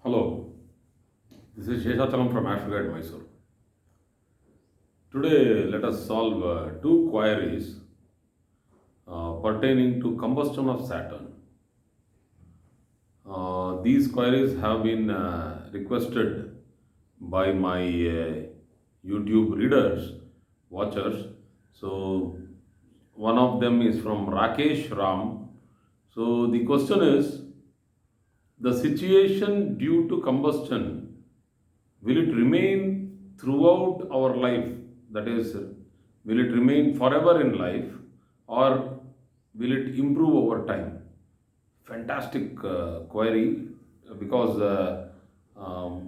Hello, this is Sheshachalam from Ashguide, Mysore. Today, let us solve two queries pertaining to combustion of Saturn. These queries have been requested by my YouTube readers, watchers. So, one of them is from Rakesh Ram. So, the question is, the situation due to combustion, will it remain throughout our life? That is, will it remain forever in life, or will it improve over time? Fantastic query, because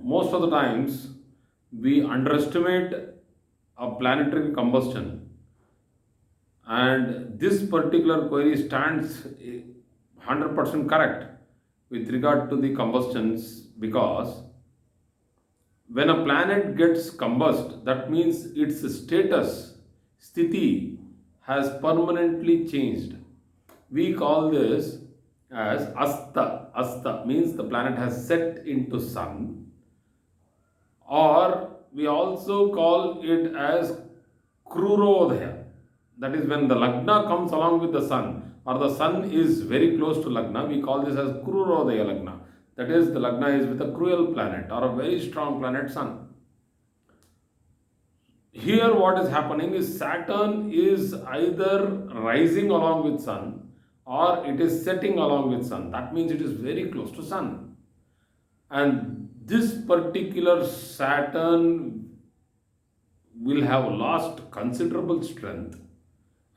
most of the times we underestimate a planetary combustion, and this particular query stands 100% correct with regard to the combustions, because when a planet gets combust, that means its status, sthiti, has permanently changed. We call this as asta. Asta means the planet has set into sun, or we also call it as krurodhaya. That is when the lagna comes along with the sun, or the sun is very close to lagna. We call this as krurodhaya lagna. That is, the lagna is with a cruel planet or a very strong planet, sun. Here what is happening is Saturn is either rising along with sun, or it is setting along with sun. That means it is very close to sun. And this particular Saturn will have lost considerable strength.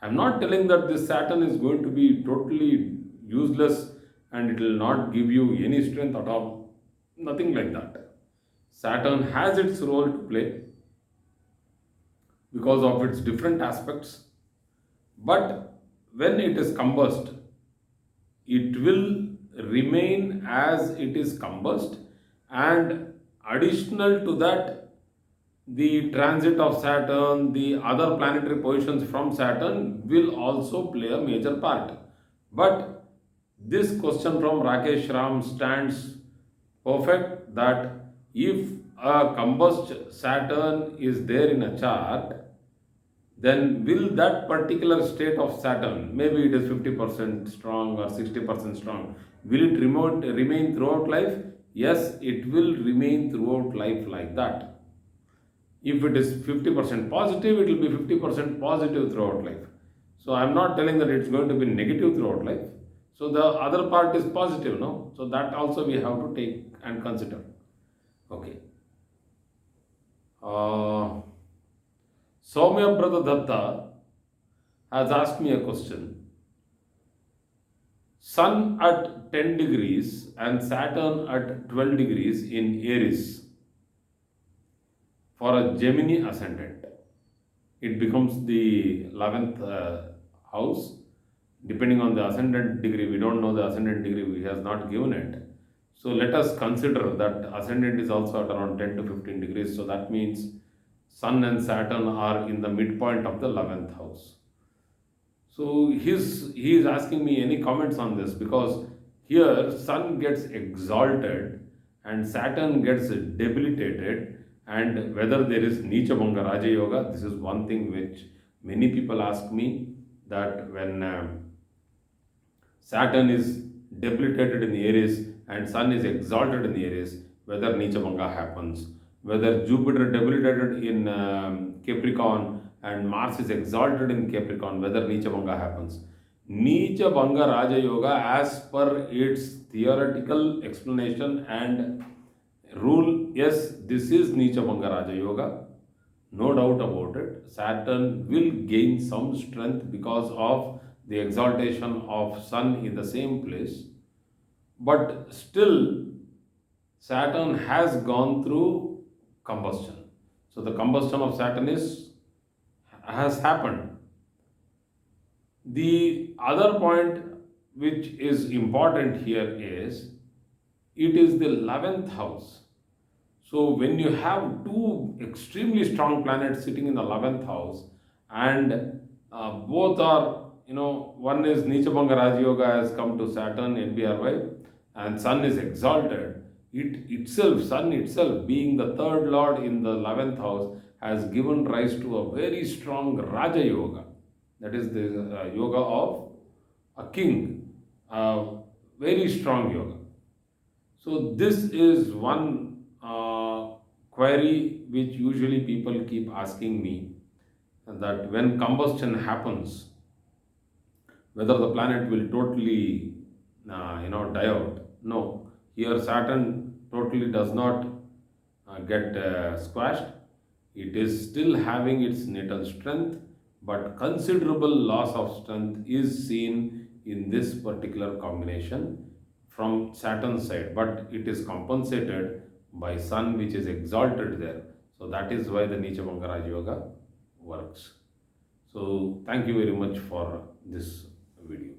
I'm not telling that this Saturn is going to be totally useless and it will not give you any strength at all. Nothing like that. Saturn has its role to play because of its different aspects. But when it is combust, it will remain as it is combust, and additional to that, the transit of Saturn, the other planetary positions from Saturn will also play a major part. But this question from Rakesh Ram stands perfect, that if a combust Saturn is there in a chart, then will that particular state of Saturn, maybe it is 50% strong or 60% strong, will it remain throughout life? Yes, it will remain throughout life like that. If it is 50% positive, it will be 50% positive throughout life. So I am not telling that it's going to be negative throughout life. So the other part is positive, no? So that also we have to take and consider. Okay. Soumya Brother Datta has asked me a question. Sun at 10 degrees and Saturn at 12 degrees in Aries for a Gemini ascendant. It becomes the 11th house. Depending on the ascendant degree, we don't know the ascendant degree, he has not given it. So let us consider that ascendant is also at around 10 to 15 degrees. So that means Sun and Saturn are in the midpoint of the 11th house. So he is asking me any comments on this, because here Sun gets exalted and Saturn gets debilitated, and whether there is Nicha Bhanga Raja Yoga. This is one thing which many people ask me, that when Saturn is debilitated in Aries and Sun is exalted in Aries, whether Nicha Bhanga happens, whether Jupiter debilitated in Capricorn and Mars is exalted in Capricorn, whether Nicha Bhanga happens. Nicha Bhanga Raja Yoga, as per its theoretical explanation and rule, yes, this is Nicha Bhanga Raja Yoga, no doubt about it. Saturn will gain some strength because of the exaltation of Sun in the same place, but still Saturn has gone through combustion. So the combustion of Saturn has happened. The other point which is important here is, it is the 11th house. So when you have two extremely strong planets sitting in the 11th house, and both are, one is Nicha Bhanga Raja Yoga has come to Saturn, NBRY, and Sun is exalted. it itself, Sun itself, being the third lord in the 11th house, has given rise to a very strong Raja Yoga. That is the yoga of a king, very strong yoga. So, this is one query which usually people keep asking me, that when combustion happens, whether the planet will totally die out. No, here Saturn totally does not get squashed. It is still having its natal strength, but considerable loss of strength is seen in this particular combination from Saturn's side, but it is compensated by Sun, which is exalted there. So that is why the Nichabanga Raj Yoga works. So thank you very much for this video.